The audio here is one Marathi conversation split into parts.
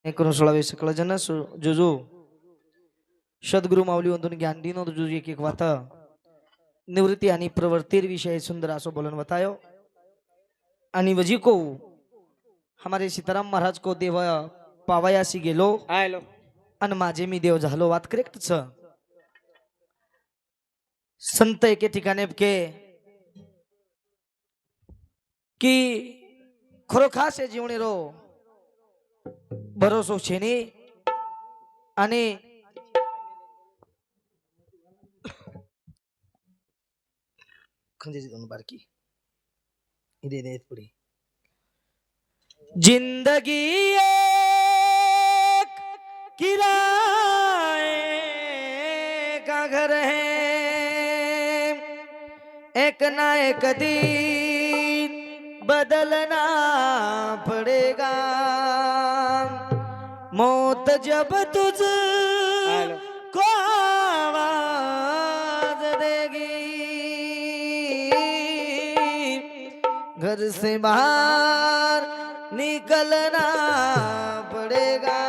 करून 16वे सकळ जन जुजू सद्गुरु माऊली वंदून ज्ञान दिनो जुजू एक एक वात निवृत्ती आणि प्रवृत्तिर विषय सुंदर असो बोलन बतायो आणि वजी को हमारे सीताराम महाराज को देव पावायासी गेलो आयलो आणि माझे मी देव झालो वात करेक्ट छ संत एके ठिकाणी के की खरोखास हे जीवने रो भरोसो छेनी आणि खंजेची दोन बारकी इदे दे पुढे जिंदगी एक किराए का घर है एक ना एक दिन बदलना पड़ेगा मौत जब तुझ आयलो को आवाज देगी घर से बाहर निकलना पड़ेगा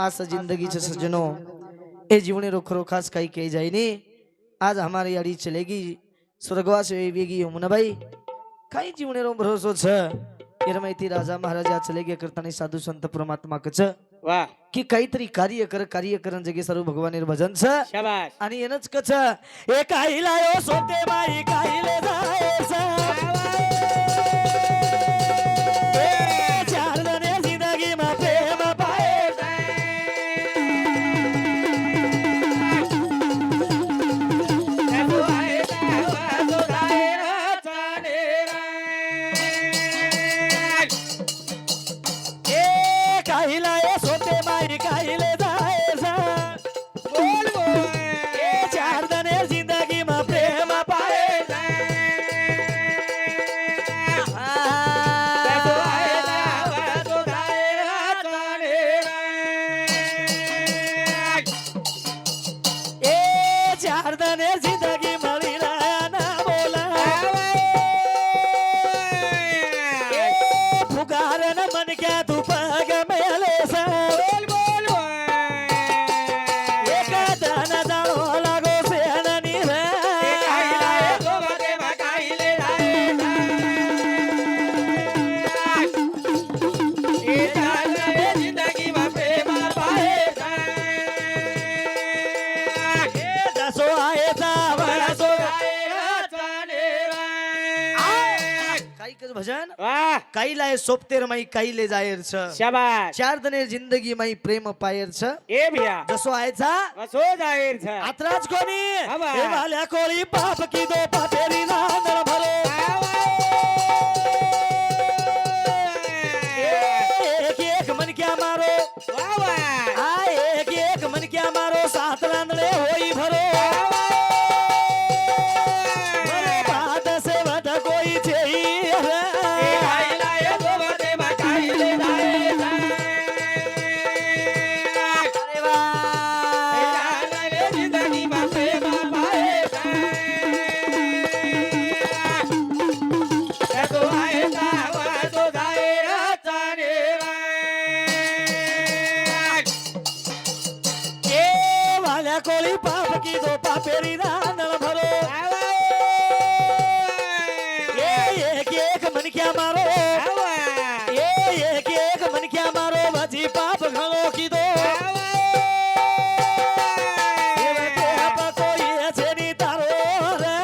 आस जिंदगी से सजनो ए जीवने रो खरो खास काही कही जाए नी आज हमारी यारी चलेगी स्वर्गवास वेगी यमुना भाई काही जीवने रो भरोसो छ इरमायती राजा महाराजा चले गे करतानी साधू संत परमात्मा कच वाह की काहीतरी कार्य करन जगे सर्व भगवानेर भजन छ शाबाश आणि येनच कच ए काही लायो सोते माई काही ले जायस चार जणे जिंदगी मा प्रेम पायस ए काही लायो सोते माई काही ले जायस बोल बोल ए चार जणे जिंदगी मा प्रेम पायस ए चार जणे जिंदगी मळी ना बोला ए फुगारन मन क्या तू पग मेले सा एका दान जाळो लागो सेननी रे ए दसो आहे जावळसो काही कर भजन वाह काही लाय सोपतेर माई काही ले जायर छ शाबाश चार दने जिंदगी माई प्रेम पायर छ ए भैया जसो आयचा वसो जाहीर छ आत्राज कोणी हवा. हे वाल्या कोळी पाप की दो पापेरी नांदर भरो एक एक मन क्या मारो वाह वाह आ एक एक मन क्या मारो सात रांदळे होई भरो भरो बाद से वध कोई छेई रे अरे वाह ए वाल्या कोळी पाप की दो पापेरी नांदर भरो ए एक एक मन क्या मारो ए एक एक मन क्या मारो भजी पाप घणो की दो कोई ऐसे नहीं तारो रे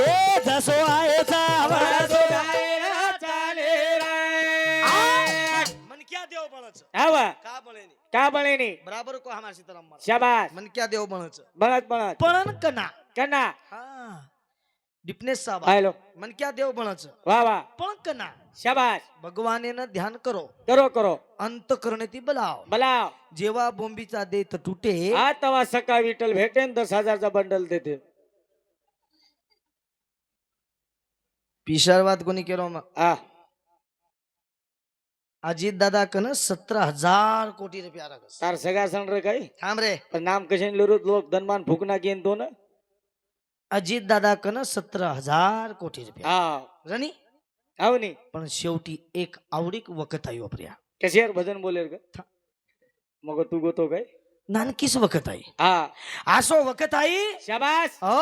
ए जसो आहे जावळसो मन क्या देव बनच का बळेनी का बळेनी बराबर को हमार सीताराम महाराज शाबाश मन क्या देव बनच बनत बनत पणन कना कन्ना हा डिपनेस साहब आयलो मन क्या देव बनच वाह वाह पण कना शाबाश भगवानेनं ध्यान करो करो करो अंत करणे बलाव बलाव जेव्हा बोंबीचा देत तुटे हा तवा सकाळ विठ्ठल भेटेन 10,000चा बंडल देते पिशारवाद कोणी केलो मग आ अजित दादा कन 17,000 कोटी रुपया रगस તાર સગા સણ રે કઈ थांब रे પણ નામ કશે લોક ધનમાન ફૂક નાખી તો ને अजित दादा कन 17,000 कोटी रुपया હા रनी આવ ની पण शेवटी एक आवडीक वखत आई वापऱ्या કશે યાર ભજન બોલે રે મગો તું ગોતો કઈ नानकीच वखत आई હા आसो वखत आई શાબાશ हो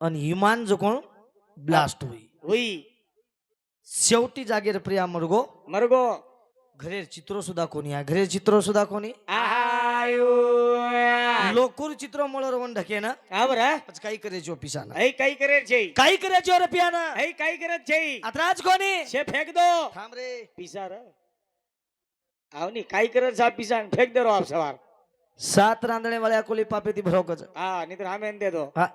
आणि विमान जो कोण ब्लास्ट होई हुई शेवटी जागेर प्रिया मरगो मरगो घरेर चित्र सुद्धा कोणी आहे घरेर चित्र सुद्धा कोणी आयो लोकूर चित्र मोळर वन ढके ना હા બરા काही करायचो पिसाना હઈ કઈ કરે છે काही करायचो रे पियाना હઈ કઈ કરે છે आत्राज कोणी છે ફેંક દો थांब रे પીસા રે આવ ની કઈ કરે છે પીસા ફેંક દે રો આપ સવાર 7 रांदणे वाल्या कोली पापेती भरोकच હા નહીતર આમે દે દો हा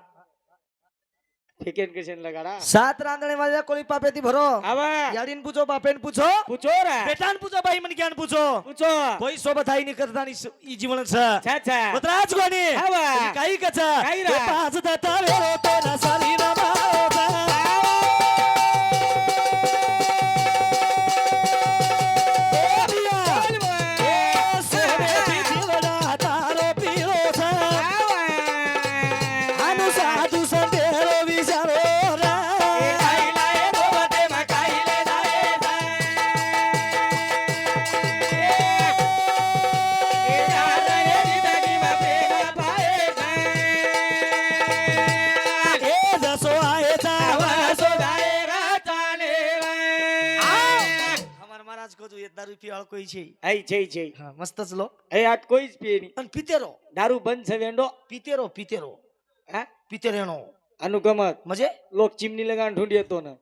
ફેકેન કશે લગાડા 7 रांदणे वाल्या कोली पापेती भरो આવા याडीन पूछो बापेन पूछो પૂછો રે बेटान पूछो बाई मन ज्ञान पूछो પૂછો कोई सोबत आई नि करता नि ई जीवन छ छा छा उतराज कोणी आवा. काही कच काही रा. पाच दाता वेरो तो ना सारी ना माओजा दारू पियाळ कोई છે હઈ છે છે હા મસ્તच લો હઈ આટ કોઈ જ પીએ ની અને પિતેરો દારૂ બંધ છે વેંડો પિતેરો પિતેરો હા પિતેરેનો અનુગમત म्हणजे લોક ચીમની લગાણ ઢૂંઢી હતો ને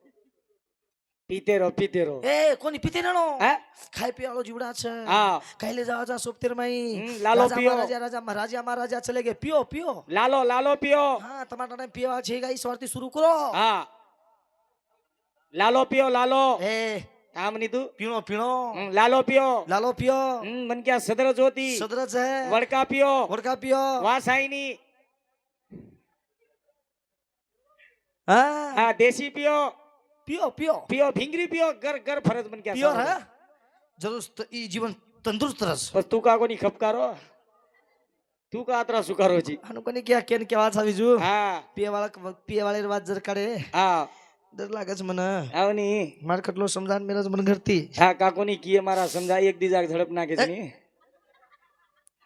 પીતેરો પીતેરો ए कोणी पितेरेनो હા खाय पियाळो जीवडा छ હા कायले जावाचा सोपतेर माई लालो राजा पियो महाराजा महाराजा चले गए पियो पियो લાલો લાલો પીઓ हाँ टमाटर ने पियो छे गाई स्वार्थी शुरू करो હા લાલો પીઓ લાલો ए આમ ની તું पीणो पीणो લાલો પીઓ लालो पियो મન ક્યાં સદર જોતી सदरच है વડકા પીઓ वडका पियो વાસાઈ ની हाँ હા દેશી પીઓ पियो पियो પીઓ ભીંગરી પીઓ ઘર ઘર ફરજ મન ક્યાં प्योर है जरूर ई जीवन तंदुरुस्त रस બસ તું કાકો ની ખપકારો તું કા આતરા સુકારો જી अनुकोनी क्या केन केवा छावी जू હા पिये वाले वाज जर काढे હા डर लागच मन આવની मार कटलो समजान मेरज मन घरती હા કાકો ની કીએ મારા સમજા એક દીજાક ઝડપ નાખે છે ની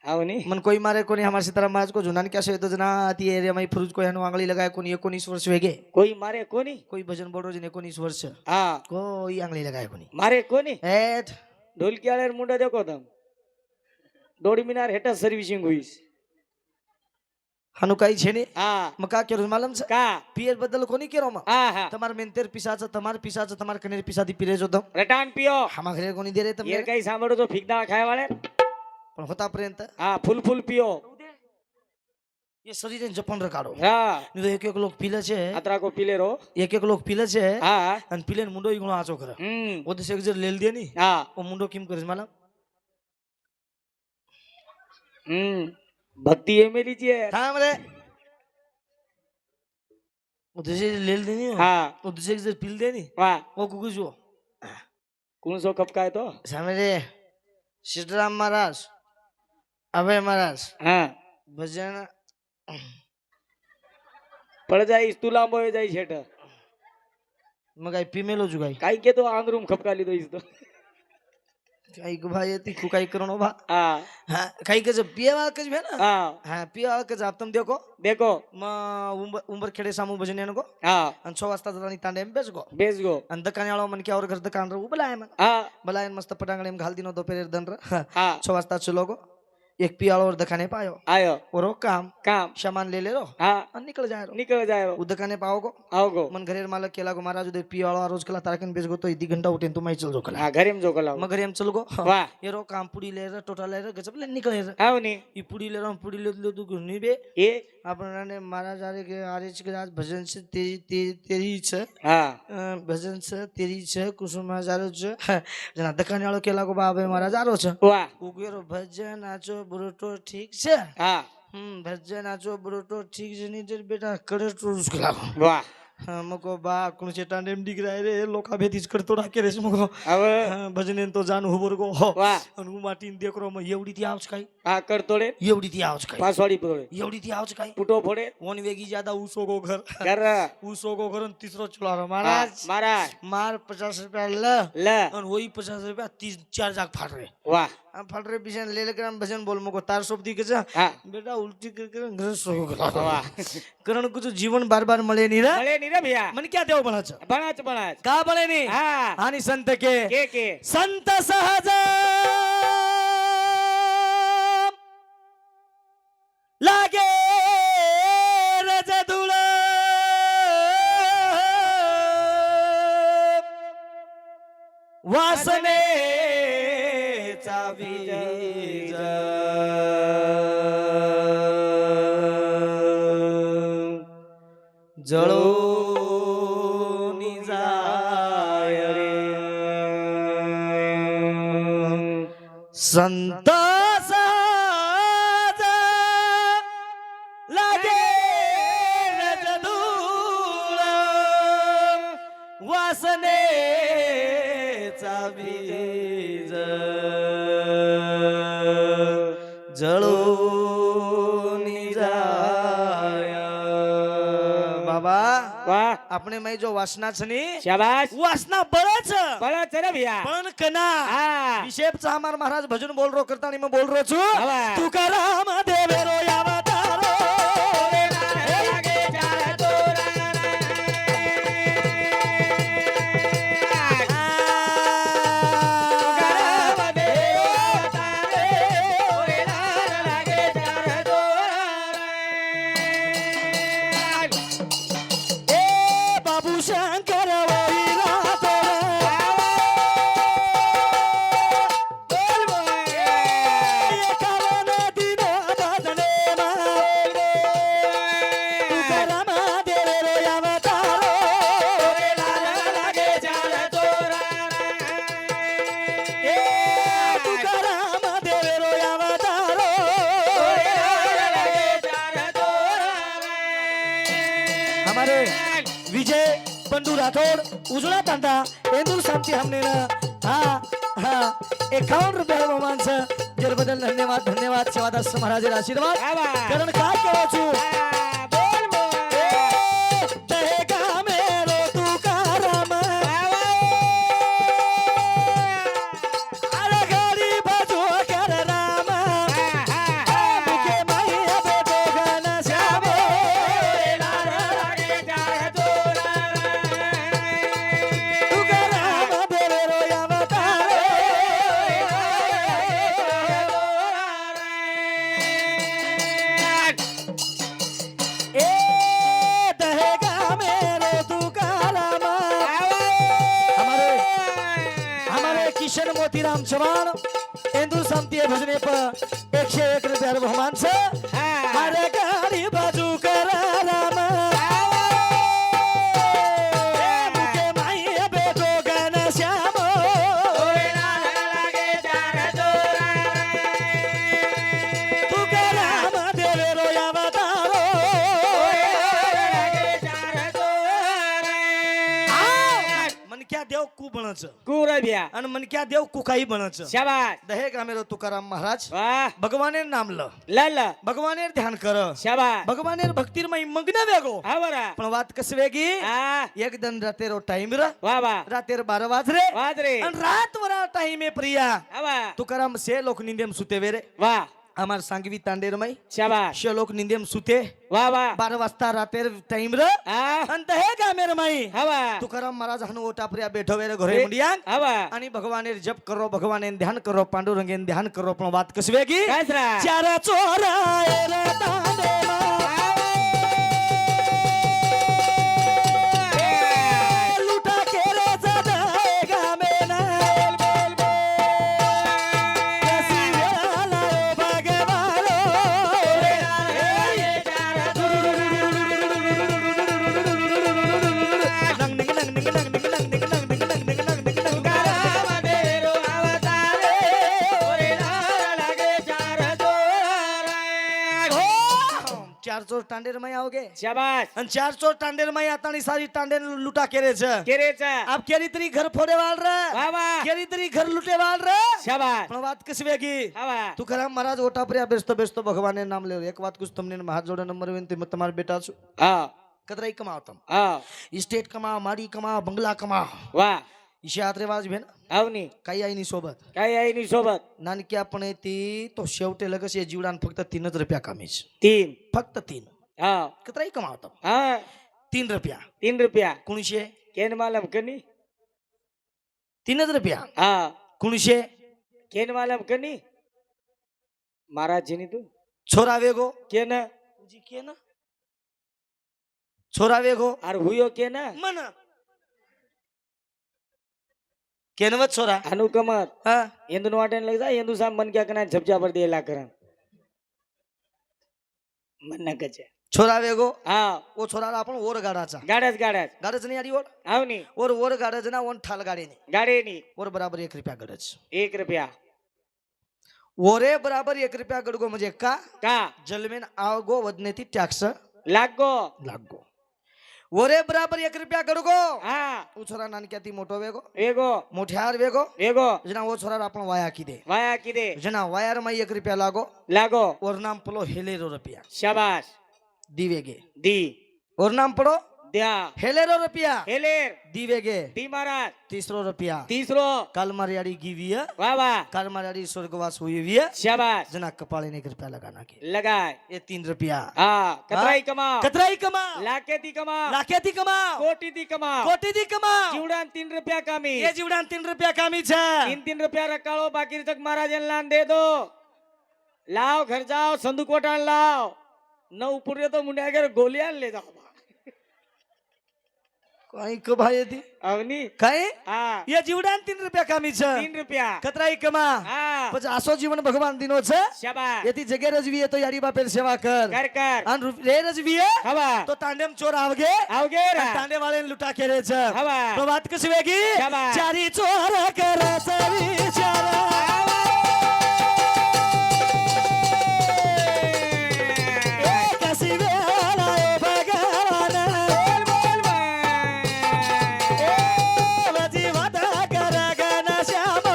આવની मन कोई मारे कोणी हमारे सीताराम महाराज को जुनान क्या से तो जना ती एरिया में फुरुज को हनु आंगली लगाए कोणी 19 वर्ष वेगे કોઈ મારે કોની कोई भजन बोडो जिने 19 वर्ष હા कोई आंगली लगाए कोणी મારે કોની एट ઢોલકિયાળે મુંડા દેખો તમ દોડી મિનાર હેઠા સર્વિસિંગ હોઈશ हनु काही छेने હા मग का केरो मालम छ કા पियर बद्दल कोणी केरो मा હા હા તમાર મેંતેર पिसाच તમાર कनेर पिसादी पिरे जो दम રટાણ પીઓ हमा घरे कोणी दे रे યાર તમને કઈ સાંભળો તો ફીકદાળ ખાય વાળે पण होता पर्यंत હા ફૂલ ફૂલ પીઓ ये शरीर जपन र काढो હા नहीं तो एक एक लोग पीले छे આતરા કો પીલે રો एक एक लोग पीले छे હા आणि पिलेन मुंडो इगणो आचो करे ओ देश एक जर लेल दे नी હા ओ मुंडो किम करे मालम ભક્તિ એમેલી છે थांब रे ओ देश लेल दे नी હા ओ देश एक जर पिल दे नी વાહ ओ कुकु जो કોણ સો કપકાય તો सामे रे सीताराम महाराज अभय महाराज હા भजन પડ જાય તું લાંબો હે જાય છેટ मग काय पिमेलो जुगाई કાઈ કે તો આંગરૂમ ખપકા લીધો ઈસ તો काही भाई ती कु काही करो भा હા हां काही के पिया वाला कज भे ना હા हां पिया वाला कज आप तुम देखो देखो म उंबर खेडे सामू भजन यानको હા आणि 6 वाजता जातानी तांडे बेस गो बेस गो आणि दकाने आलो मन की और घर दकान रे उबलाय मन હા बलायन मस्त पटांगणे में घाल दिनो दोपहर दन रे હા 6 वाजता चलो गो एक पियाळो और दकाने पायो आयो ओरो काम काम सामान ले रो હા आणि निकल जाय रो निकल जायो उ दकाने पाओ गो आओ गो मन घरेर मालक केला गो महाराज उदे पियाळो रोज कला तारकन बेस गो तो 1 घंटा उठेन तू माई चल जो कला હા ઘરે જો કલાવ मग घरी हम चल गो વાહ ये रो काम पुडी ले रे टोटा ले रे गजब ले निकले रे આવ ની ई पुडी ले रो पुडी ले तू घुनी बे એ આપણે महाराज आरे के आज भजन से तेरी छ હા भजन छ तेरी छ कुसुम हजारो छ जना दकाने वालो केला को बाबे महाराज आरो छ વાહ उगेरो भजन आचो बुरोटो ठीक छ હા भजन आचो बुरोटो ठीक छ नी तेर बेटा करे तो उसको लागो વાહ હા મકો બા કોણ ચેટાને એમ દીકરા રે લોકા ભેતીજ કરતો રાખે રેસ મકો હવે ભજને તો જાન હુબર ગો વાહ અને હું માટીને દેકરો માં એવડી થી આવજ કાઈ આ કરતોડે એવડી થી આવજ કાઈ પાસવાડી પડે એવડી થી આવજ કાઈ ફૂટો ફોડે ઓન વેગી જ્યાદા ઉસો ગો ઘર ઘર ઉસો ગો ઘર ને તીસરો ચલારો મહારાજ મારા માર 50 રૂપિયા લે અને વही 50 રૂપિયા 4 જાગ ફાટ રે વાહ આ ફાટ રે પીછે ले लेकर हम भजन बोल मको तार सोप दी के जा હા बेटा उल्टी कर घर सो गला વાह करण कुछ जीवन बार बार મળે ની રે ભલે ની રે ભैया મને ક્યાં દેવ ભણા છે ભણાચ કા ભણે ની હા આની સંત કે કે संत सहज लागे रज धूळ वासने बीज जळो निजाय रे संत सहज लागे रजधूळ वासनेचा बीज जळून जाय बाबा વાહ આપણે મય જો વાસના છે ની શાબાશ વાસના બળે છે ભણાચ રે ભैया પણ કના હા વિશેષ અમાર મહારાજ ભજન બોલ રો કરતા ની મે બોલ રો છું હવે તુકારામ દેવેરો અવતારો લાગે ચાર તોરા એ બાબુ શંકર વહી રાતો એકાવન દિનો બદને માં તુકારામ દેવેરો અવતારો લાગે ચાર તોરા એ તુકારામ દેવેરો અવતારો લાગે ચાર તોરા हमारे विजय बंधु राठौड़ उजड़ा तांडा इंदुर शांति हमने ना हाँ हाँ 51 रुपये बहुमान से जर बदल धन्यवाद धन्यवाद सेवादास महाराज आशीर्वाद कारण काय केवा छु तहेगा मेरो तुकाराम अरे घरी बाजू कर राम मुके माई बेटो घन श्याम तुकाराम देवेरो अवतारो ए दहेगा मेरो तुकाराम हमारे हमारे किशन मोतीराम चव्हाण इंदू शांति भजने पर 101 रुपया बहुमान से हरे गाड़ी बाजू कर राम मुके माई बेटो गन श्याम तुकाराम देवेरो अवतारो मन क्या देव कु बन छ કુરબિયા અને मन क्या देव कुकाई बन छ શાબાશ दहेग मेरो तुकाराम महाराज વાહ भगवानेर नाम ल લલ भगवानेर ध्यान कर શાબાશ भगवानेर भक्तीरमय मग्न वेगो આવરા पण वात कस वेगी આ एक दिन रातेरो टाइम र વાહ વાહ रातेर 12 वाजरे વાદરે आणि रात वरा टाइम ए प्रिया આવા तुकाराम से लोक निंदेम सुते वेरे વાહ અમાર सांगवी तांडेरमय શાબાશ शे लोक निंदेम सुते વાહ વાહ 12 वाजता रातेर टाइम र આ आणि दहेगा मेरमय આવા तुकाराम महाराज हनु ओटा प्रिया बैठो वेरे घरे मुंडियांग આવા आणि भगवानेर जप करो भगवानेर ध्यान करो पांडुरंगेन ध्यान करो पण वात कस वेगी કાસરા चार चोरायर तांडेमा लुटा केरे जदेगा मेना कसी वेळा भगवानो नंग निंग नंग निंग नंग निंग नंग निंग नंग निंग नंग निंग नंग निंग नंग દેરો આવતારે ઓરે લાગે ચાર તોરા चार चोर टांडेर में आओगे शाबाश અને ચાર ચોર टांडेर में आतानी सारी टांडेर लूटा केरे છે केरेचा आप केरी तरी घर फोड़े वाल रे वाह वाह केरी तरी घर लूटे वाल रे शाबाश પણ વાત કસવેગી હા વાહ તુકારામ મહારાજ ઓટા પર બેસતો બેસતો ભગવાને નામ લેવ એક વાત કુછ તમને હાથ જોડે નંબર વિનંતી मैं તમારા બેટા છું હા કતરાઈ કમાઓ તમ હા इस्टेट कमाओ माड़ी कमाओ बंगला कमाओ વાહ ईशे आत रिवाज भेन આવની काही आईनी सोबत काय आहे नी सोबत नानक्या पण ती तो शेवटे लगस ये जीवडान फक्त 3 रुपया कमीच तीन फक्त 3 हा कतराई कमाओ तम हा 3 रुपया 3 रुपया कुणशे केन मालम कनी 3 रुपया हा कुणशे केन मालम कनी महाराज जी तू छोरा वेगो केन जी के ना छोरा वेगो अरे हुयो केन मन केनवत छोरा अनुकमत हा ಎಂದು ನೋಟನ್ ಲಗದ ಎಂದು ಸಾಮ್ ಮನ್ ಕ್ಯಾ ಕನ झपझा पर दिला करन मन न कचे छोरा वेगो हा ओ छोरा आपण ओर गाडाचा गाडस गाडस गाडच नाही आडी ओर आवनी ओर गाडच ना ओन ठाल गाडी नाही गाडी नी ओर बराबर 1 रुपया गडच 1 रुपया ओरे बराबर 1 रुपया गडगो म्हणजे का का जलमेन आवगो वदनेती टॅक्स लागो लागो ओरे बराबर 1 रुपया गडगो हा ओ छोरा नानक्या ती मोठो वेगो वेगो मोठ्यार वेगो वेगो जना ओ छोरा आपण वाया की दे वाया किदे जना वायर मा 1 रुपया लागो लागो ओर नाम पलो हेलेरो रुपया शाबाश दिवेगे दी और नाम पढ़ो द्या हेलेरो रुपया हेलेर दिवेगे दी महाराज 300 रुपया तीसरो कालमारियाड़ी गिविया वाह वाह कालमारियाड़ी स्वर्गवास हुई हुई है शाबाश जना कपाले ने 1 रुपया लगाना के लगाए ये 3 रुपया हा कतराई कमाओ कतराई कमा लाखे ती कमाओ लाखे ती कमाओ कोटी ती कमाओ कोटी ती कमाओ जीवडान 3 रुपया कामी ये जीवडान 3 रुपया कामी छे 3 रुपया रकाळो बाकी तक महाराज लान दे दो लाव घर जाओ संदूक वटान लाव न ऊपर तो मुंड्या घर गोलियां ले जाओ काही क भाई ती अवनी काय हा ये जीवडान 3 रुपया कामी छे 3 रुपया कतराई कमा हा પછી આસો જીવન ભગવાન દીનો છે शाबाश એથી જગે રજવીએ તો યારી બાપેર સેવા કર कर कर અને રે રજવીએ हवा તો તાંડેમ ચોર આવગે आवगे रा તાંડે વાળે લૂટા કેરે છે हवा તો વાત કસવેગી શાબાશ. ચારી ચોર કરે છે વિચારા એ કસી વેળા એ ભગવાન એ વજી વાતા કરે ગન શ્યામો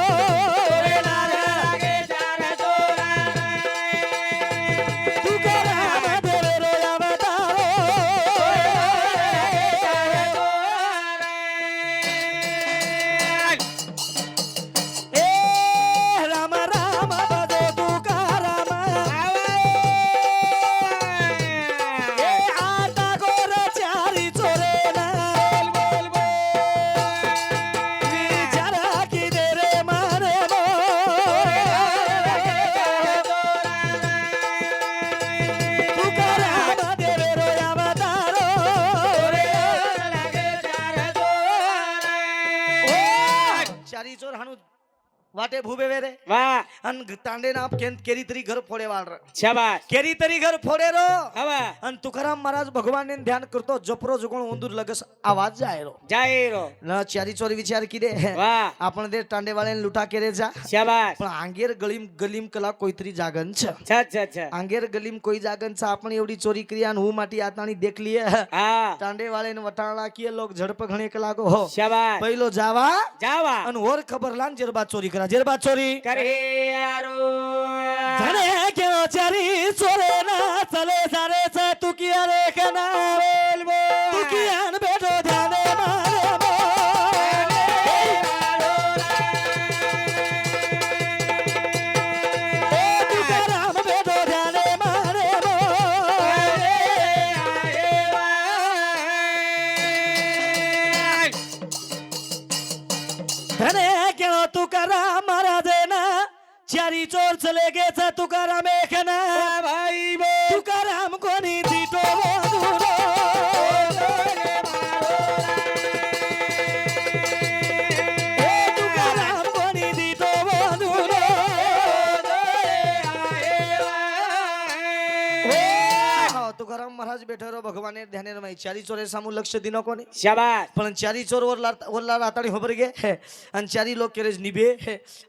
તુકારામ દેવે રો અવતારો એ રામ રામ ભજો તુકારામ એ આટા ગોર ચારી ચોરે ના વિચારા કી દે રે મારે મો તુકારામ દેવે રો અવતારો ચારી ચોર હાનું વાટે ભૂબે વેરે वाह અન તાંડે ના કેરી તરી ઘર ફોડે વાળ शाबाश કેરી તરી ઘર ફોડે રો हवा અન તુકારામ મહારાજ ભગવાન ને ધ્યાન કરતો જપરો જુગણ ઉંદુર લગસ આવાજ જાય રો जाएरो ન ચારી ચોરી વિચાર કીધે वाह आपण दे टांडे वाले लुटा केरे जा शाबाश पण आंगेर गलीम गलीम कला कोईतरी जागन छ अच्छा अच्छा अच्छा आंगेर गलीम कोई जागन छ आपण एवढी चोरी क्रिया हूँ माटी आतानी देख लिए हा टांडे वाले ने वटाळा किए लोग झड़प घणे कलागो हो शाबाश पहिलो जावा जावा अन और खबर लान जेरबा चोरी करा जेरबा चोरी करे यारो धने क्यों चरी चोरे ना चले सारे से तू किया रे कना बोल बोल तू किया न बेटो ध्याने मारे मो ए तुकाराम बेटो ध्याने मारे मो धने क्यों तुकाराम महाराज ना चारी चोर चले गे छ तुकाराम एकना भाई बो तुकाराम कोणी दिटो बोधुरो ए तुकाराम कोणी दिटो बोधुरो ओ तुकाराम महाराज બેઠો રહ્યો ભગવાને ધ્યાને રમાઈ ચારી ચોરે સામું લક્ષ્ય દીનો કોની શાબાશ પણ ચારી ચોર ઓરલા રાતાડી ખબર ગે અને ચારી લોક કેરે નિભે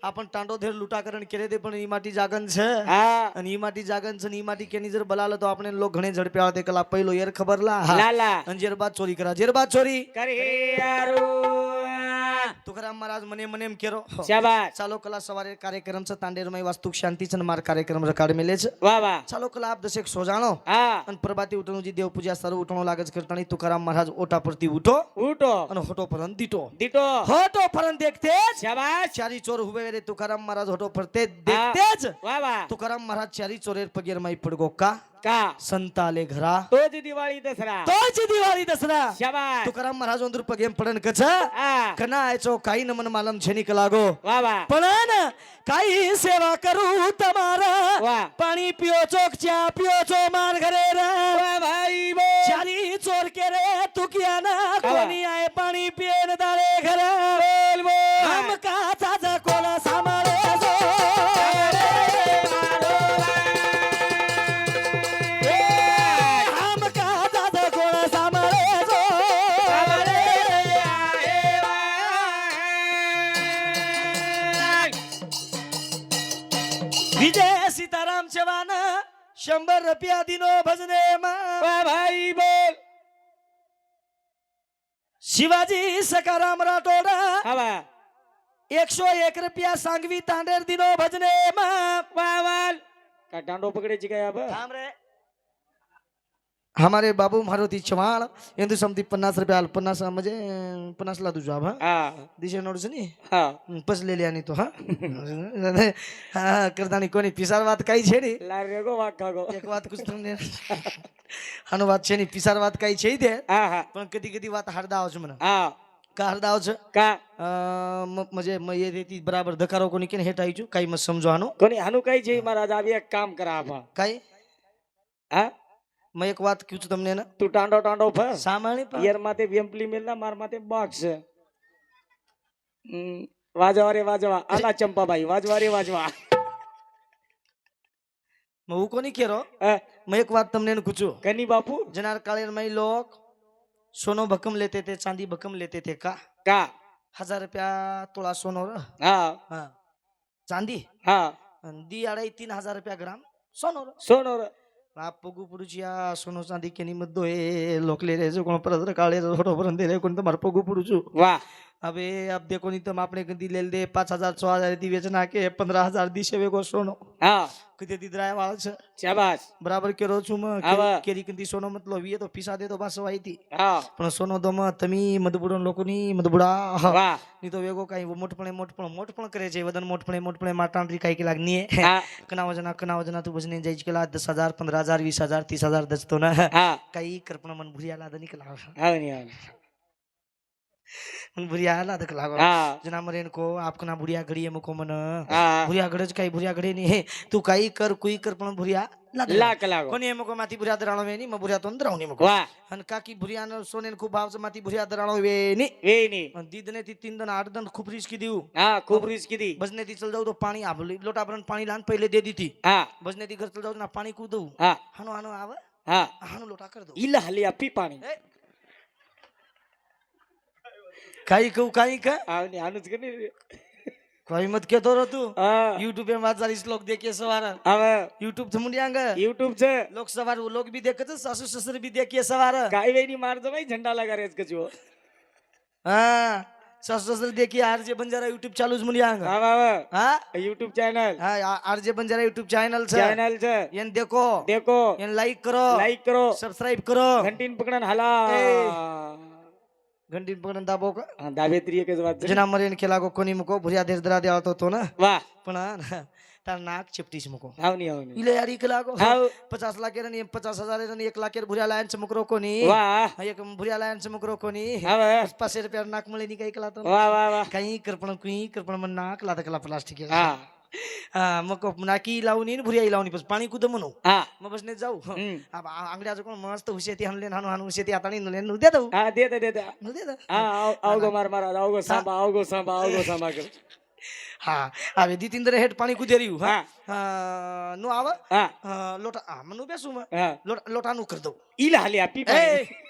આપણ ટાંડો ધેર લૂટા કરણ કેરે દે પણ ઈ માટી જાગન છે હા અને ઈ માટી જાગન છે ને ઈ માટી કેની જર બલાલ તો આપણે લોક ઘણે ઝડપે આવતે કલા પહેલો યાર ખબર લા લાલા અને જેર બાદ ચોરી કરા જેર બાદ ચોરી કરી યારો તુકારામ મહારાજ મને મને એમ કેરો શાબાશ ચાલો કલા સવારે કાર્યક્રમ છે તાંડેરમાં વાસ્તુ શાંતિ છે ને માર કાર્યક્રમ રેકાર્ડ મેલે છે વાહ વાહ ચાલો કલા આપ દશેક સોજાણો હા અને પ્રભાતી ઉઠણુજી દેવ પૂજા સર્વ ઉઠણો લાગે છે કરતાણી તુકારામ મહારાજ ઓટા પરથી ઉઠો ઉઠો અને હોટો પરન દીટો દીટો હોટો પરન દેખતે જ શાબાશ ચારી ચોર હુવે રે તુકારામ મહારાજ હોટો પરતે દેખતે જ વાહ વાહ તુકારામ મહારાજ ચારી ચોરેર પગેર માં પડગો કા કા સંતાલે ઘરા તો જ દિવાળી દસરા તો જ દિવાળી દસરા શાબાશ તુકારામ મહારાજ અંਦਰ પગેમ પડન કછા હા કના આચો કાઈ નમન માલમ છે નીકલાગો વાહ વાહ પણ કાઈ સેવા કરું તમારા વાહ પાણી પીઓ છો ચા પીઓ છો માર ઘરે રા વાહ ભાઈ બો ચારી ચોર કે રે તું કિયા ના કોની આય પાણી પીએ ને તારે ઘરે બોલ બોલ હમ કા તાજા કોલા સામારે જો હમ કા તાજા કોલા સામારે જો વિજય સીતારામ ચવાન 100 રૂપિયા દીનો ભજને માં વાહ ભાઈ બોલ શિવાજી સકારામ રાઠોડા હા વાહ 101 રૂપિયા सांगवी तांडेर दिनो भजने માં વાહ વાહ કા ડાંડો પકડે છે કયા બા थांब रे हमारे बाबू मारुति चव्हाण इंदु समती 50 रुपया 50 म्हणजे 50 ला तुझा हा હા दिशे नोडच नी હા पसलेली आणि तो हा हा करतानी कोणी पिसार વાત કઈ છે ની લા રેગો વાગ કાગો એક વાત કુછ તમને આનો વાત છે ની पिसार વાત કઈ છે દે હા હા પણ કદી કદી વાત હરદા આવશે મને હા का हरदा આવશે કા म्हणजे मैं ये देती बराबर धकारो कोणी केने हेट आईजू काही मत समजो आनो કોની હાનું કઈ છે મહારાજ આવી એક કામ કરા આપા काही હા मैं एक વાત કહું છું તમને ને તું ટાંડો ટાંડો ફર સામાણી પર યાર માથે વેમ્પલી મેલના માર માથે બોક્સ છે વાજવા રે વાજવા આલા ચંપાભાઈ વાજવા રે વાજવા હું કોની કેરો હા, मैं एक बात तुमने ने पूछो કની બાપુ जनार कालेर में लोग सोनो भकम लेते थे चांदी भकम लेते थे का કા 1000 रुपया तोला सोनो र હા हाँ चांदी હા दी 2.5-3 हजार रुपया ग्राम सोनो र સોનો રે. आप पगू पुरुचिया सोनो चांदी के निमित्त दो ए लोकले रे जो कोण परत काळे रोडो भरून दे रे कोण तर पगू पुरुचू વાહ अबे अब देखो नहीं तुम आपने कदी ले दे 5000 6000 दी वेचना के 15000 दिशे वेगो सोनो હા कदी दी द्राय वाळ छ શાબાશ बराबर केरो छु म आवा. केरी कंदी सोनो मतलब वीए तो पिसा दे तो बस वाईती હા पण सोनो दम तमी मधुबुडो लोकोनी मधुबुडा વાહ ની તો વેગો કાઈ મોટપણે કરે છે વદન મોટપણે માટાંડરી કાઈ કે લાગની હા કના વजना तू बजने जायच केला 10000 15000 20000 30000 दसतो ना હા काही करपण मन भुरिया लाद निकला આવની આવની मन भुरिया लाद कला હા जना मरेन को आपको ना भुरिया घड़ी मको मन હા भुरिया घड़ज काही भुरिया घड़ी नहीं है तू काही कर कुई कर पण भुरिया लाद લાક લાગો कोणी मको माती भुरिया दराणो वेनी म भुरिया तोन दरावनी मको વાહ अन काकी भुरिया न सोनेन खूप भावच माती भुरिया दराणो वेनी વેની दीदने ती 3 दन 8 दन खूप रिस्की देऊ હા ખૂબ રીસ કીધી बजने ती चल जाऊ तो पाणी आपली लोटा भरून पाणी लान पहिले दे दी थी હા बजने ती घर चल जाऊ ना पाणी कू दऊ હા हानो हानो आव હા हानो लोटा कर दऊ ઈલા હાલી આપી પાણી काही कहू काही का આવની આનું જ કની काही मत के तो तू હા YouTube पे माझा श्लोक देखे सवार હવે YouTube थ मुंडियांग યુટ્યુબ છે लोक सवार लोग भी देखत सासू ससुर भी देखिए सवार કાઈ વેની માર તો ભાઈ ઝંડા લગા રેસ કચો हाँ सासू ससुर देखिए आरजे बंजारा YouTube चालू ज मुंडियांग હા હવે हाँ યુટ્યુબ ચેનલ हाँ आरजे बंजारा YouTube चैनल છે ચેનલ છે એન देखो દેખો એન लाइक करो લાઈક કરો सब्सक्राइब करो ઘંટીન પકડન હાલા घंटी पकडून दाबो का હા દાવેત્રી એક જ વાત છે जना मरेन केला को कोणी मुको भुरिया देश दरा देवा तो ना વાહ पण तार नाक चिपटीस मुको આવની આવની इले यारी केला को हाव 50 लाख रे 50,000 रे 1 लाख रे भुरिया लायन चमकरो कोणी વાહ एक भुरिया लायन चमकरो कोणी હવે 500 रुपया नाक मळे नि काही केला तो વાહ वाह वाह काही करपण मन नाक लाद केला प्लास्टिक હા हा मग नाकी लावून भुरिया लावून बस पाणी कुद म्हणू હા मग बसने जाऊ हम्म. अंगड्याचं कोण मस्त हुशेती हाणले हाणू हाणू हुशेती आता नु दे दऊ હા દે દે દે દે नु दे दऊ હા આવગો માર મારા આવગો સાંભા આવગો સાંભા આવગો સાંભા કર હા હવે દીતિંદર હેઠ પાણી કુદેર્યું હા હા નું આવે હા લોટા હા મનું બેસું માં હા લોટાનું કરી દઉં ઈલા હાલી આપી એ પાણી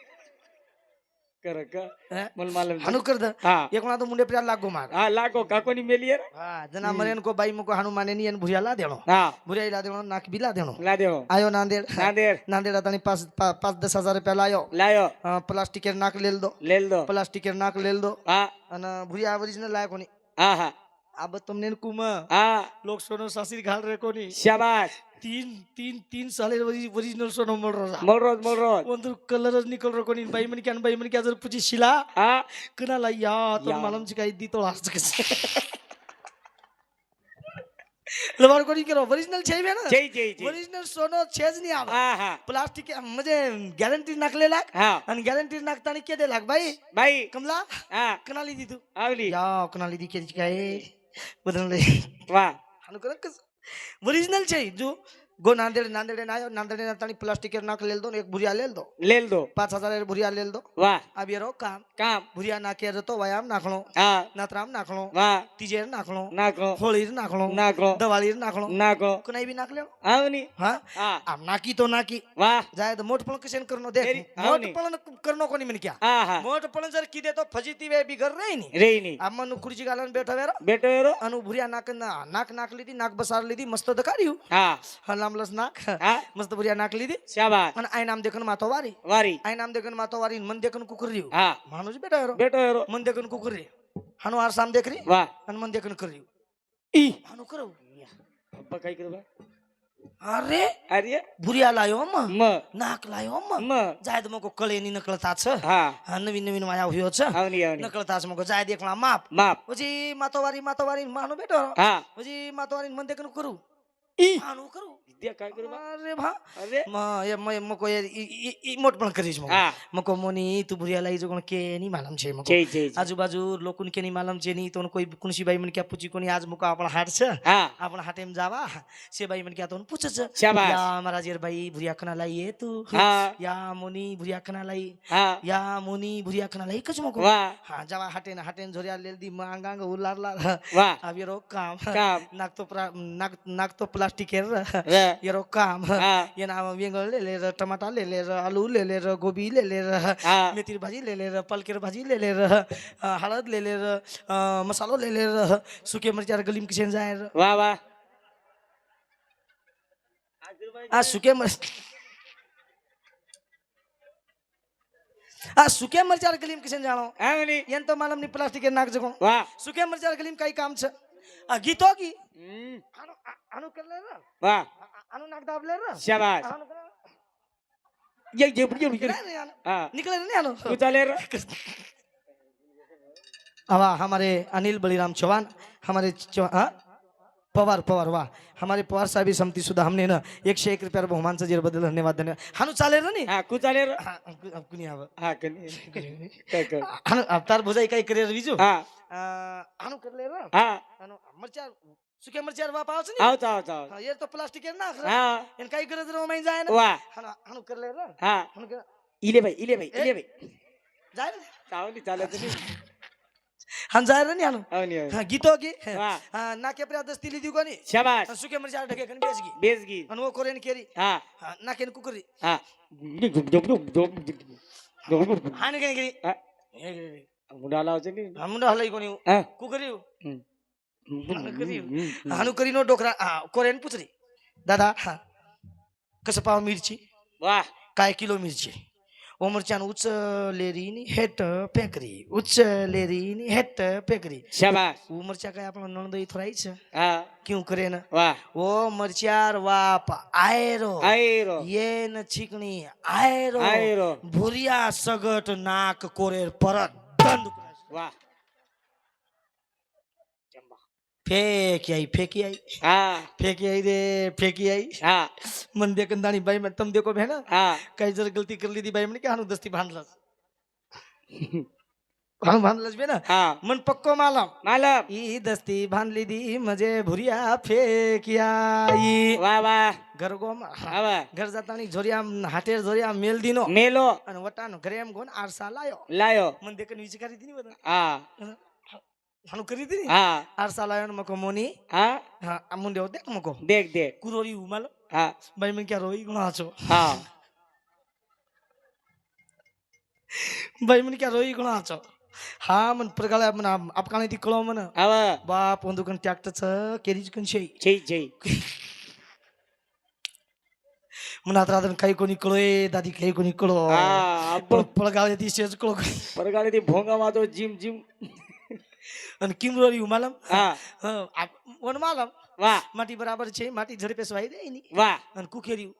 કરે કા હે? મલ માલમ હાનું કરી દે હા એક વાર તો મુંડે પ્યાર લાગો માર હા લાગો કાકોની મેલી યાર હા જના મરે કો બાઈ મુકો હાનું માને ની એને ભુરિયા લા દેણો હા ભુરિયા લા દેણો નાક બી લા દેણો લા દેવો આયો નાંદેડ નાંદેડ નાંદેડ તાણી 5-10 હજાર રૂપિયા લાયો લાયો પ્લાસ્ટિક નાક લેલ દો લેલ દો પ્લાસ્ટિક નાક લેલ દો હા અને ભુરિયા ઓરિજિનલ લાય કોની હા હા આ બત તમને કુમ હા લોક સોનો સાસરી ઘાલ રે કોની શાબાશ 3 साल ओरिजिनल सोनो मोड़ रहा મોલરોજ ಒಂದು ಕಲರ್ ನಿಕಲ್ ರಕೋನಿ ಬೈ ಮನಿಕೆ ಅದರ ಪುಜಿ ಶಿಲಾ હા ಕನಲ ಯಾ तो या. मालूम चिका इद्दी तो आज तक लवार कोनी करो ओरिजिनल छे बे ना જય જય જય ओरिजिनल सोनो छेज नहीं आवा હા હા प्लास्टिक मुझे गारंटी नाकले लाग હા आणि गॅरंटी नाकतानी के दे लाग भाई ભાઈ कमला હા कनाली दी तू આવલી या कनाली दी के काय बदलले વાહ हानु कर कस ओरिजिनल छे जो गो नांदेड आयो नांदेड तानी प्लास्टिक नाक लेल दो एक भुरिया लेल दो લેલ દો 5,000 भुरिया लेल दो વાહ अब ये रो काम કામ भुरिया नाके तो व्यायाम नाखणो હા नातराम नाखणो વાહ तिजेर नाखणो નાખો होळीर नाखणो નાખો दवाळीर नाखणो નાખો कुणाई भी नाक ले આવની हाँ હા अब नाकी तो नाकी વાહ जाए तो मोट पळन कशन करनो देख तेरी- मोट हावनी. पळन करनो कोणी म्हण क्या હા હા मोट पळन जर किदे तो फजिती वे बिगर रे नी રે ની अब मनु खुर्ची घालून बैठा वेरो બેટો એરો अनु भुरिया नाक नाक लीधी नाक बसार लीधी मस्त दकाड्यू હા हलामलस नाक હા मस्त भुरिया नाक लीधी શાબાશ आणि आई नाम देखन मातो वारी વારી आई नाम देखन मातो वारी मन देखन कुकुरियो હા माणूस बेटा वेरो બેટો એરો मन देखन कुकुरी हनु आर साम देख रही વાહ आणि मन देखन करियो ઈ हनु करो અબ્બા કઈ કરવા अरे આર્ય भुरिया लायो म म नाक लायो म म जाय तो मको कळे नी नकळता छ હા नवीन नवीन माया हुयो छ આવની આવની नकळता छ मको जाय देखला माप માપ ओजी मातोवारी मानु बेटो હા ओजी मातोवारी मन देखन करू ઈ मानु करू વિદ્યા કઈ કરવા अरे भा અરે म ये मको ये मोट पण करीश मको હા मको मोनी तू भुरिया लाई जो कोण के नी मालम छे मको જય જય જય. आजूबाजू लोकुन के नी मालम छे नी तो कोई कुणशी बाई मन क्या पूछी कोणी आज मको आपण हाट छ હા आपण हाटेम जावा से बाई मन क्या तो पूछ छ શાબાશ या महाराज यार बाई भुरिया कना लाई ये तू હા या मोनी भुरिया कना लाई હા या मोनी भुरिया कना लाई कच मको વાહ हा जावा हाटेन झोरिया लेल दी मांगांग उलार लार વાહ अब ये रो काम કામ नाक तो प्लास्टिक है રે ये रो काम હા ये नाम वेंगळ ले र टमाटा ले र आलू ले र गोभी ले र હા मेथीर भाजी ले र पलकेर भाजी ले र हळद ले र मसालो ले र सुके मिरच्यार गलीम किशन जाय र વાહ વાહ आ सुके मिरच्यार गलीम किशन जाणो આવની येन तो मालम नी प्लास्टिक नाक जगो વાહ सुके मिरच्यार गलीम काही काम छ गीतो की હમ, अनु कर ले र વાહ अनु नाक दाब ले र શાબાશ अनु कर જય જય જય જય. હા निकले नहीं अनु તું ચાલે રે हवा हमारे अनिल बलिराम चौहान हमारे पवार पवार वाह हमारे पवार साहेब समती सुद्धा हमने ना 101 रुपया बहुमान से बदल धन्यवाद धन्यवाद हानु चाले र नी હા કુ ચાલે રે हा, कुणी हवं હા કની કઈ કર हानु अवतार भुजाई काही करियर विजू હા हानु करले र હા हानु मरचा सुके मरचा वा पावच नी આવતા આવતા આવતા. ये तो प्लास्टिक ना હા इन काही गरज रो माई जाय ना વાહ हानु हानु करले र હા हानु कर ઇલે ભાઈ ઇલે ભાઈ ઇલે ભાઈ जाय रे આવની ચાલે તો નહીં हान जाय रे नी हानु આવની આવની गीतो की વાહ नाके प्रिया दस्ती लीदी कोनी શાબાશ सुके मरचा ढके कन बेच गई બેસગી आणि वो कोरेन केरी હા नाकेन कुकरी હા हाने केन केरी હા મુંડા લાવજે ની मुंडा हलाई कोणी હા कुकरी હમ. हानु करी नो डोकरा कोरेन पुचरी दादा कसं पाव मिरची વાહ काय किलो मिरची ओ मिरच्यान उचलेरी नी हेट फेकरी उचलेरी हेट फेकरी શાબાશ वो मिरच्या काय आपण नणंद इथं राहायचं હા क्यों करे ना વાહ ओ मिरच्यार वाप आयरो આયરો येन चिकणी आयरो આયરો भुरिया सगट नाक कोरेर परत दंड વાહ फेकी आई હા फेकी आई रे फेकी आई હા मन देखन दानी बाई में तुम देखो बहना હા काही जर गलती कर ली थी बाई म्हणे की हाणू दस्ती भांडलास हाणू भांडलास बे ना હા मन पक्को मालम માલમ ई दस्ती भांडली दी मजे भुरिया फेकी आई વાહ વાહ घर गो હવે घर जातानी झोरिया हाटेर झोरिया मेल दिनो મેલો અને વટાનો ઘરે એમ ગોન આરસા લાયો લાયો मन देखन विचारी दी बदा હા हाणू करी ती हा आरसाला मको मोनी हा हा मुंडे होते मको देख देख कुरोरी उमाल हा बाई मन क्या रोई गुणा आचो हा बाई मन क्या रोई गुणा आचो हा मन प्रगाळ्या मन आपकाने ती कळो मन आव बाप ओंदुकन ट्रॅक्टरचं केरीच कन शे जय जय मनात राहत काही कोणी कळोय दादी काही कोणी कळो हा पण आपण पळगाव ती शेज कळो परगाले ती भोंगा वाजो जिम जिम आणि किमरोरी उमालम हा वन मालम वा माटी बराबर છે માટી ઝડપે સવાઈ દે ની वा અને કુકેરી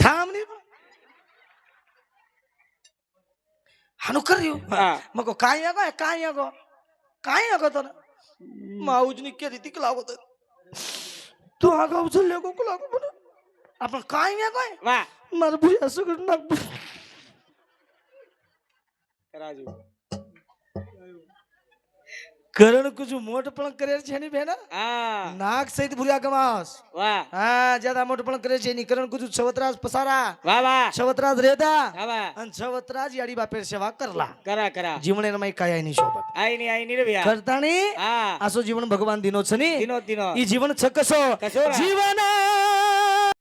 થામ ની હાનું કર્યું હા મકો કાઈ આગો તો માઉજ ની કેરી તીક લાવો તો તું આગો ઉછળ કો લાગો પણ आपण काय આગો वा માર ભૂરી અસુગડ નાક राजू કરણ કુજુ મોટ પણ કરે છે ની બેના हा નાક સહિત ભૂર્યા ગમાસ वा હા જ્યાદા મોટ પણ કરે છે ની કરણ કુજુ છવતરાજ પસારા वा वा છવતરાજ રેદા हा वा અને છવતરાજ યાડી બાપેર સેવા કરલા करा करा जीवने रमाई काय आहे नि सोबत आई नी रे भैया करतानी हा असो जीवन भगवान दिनो छनी दिनो दिनो ई जीवन छ कसो कसो रा? जीवन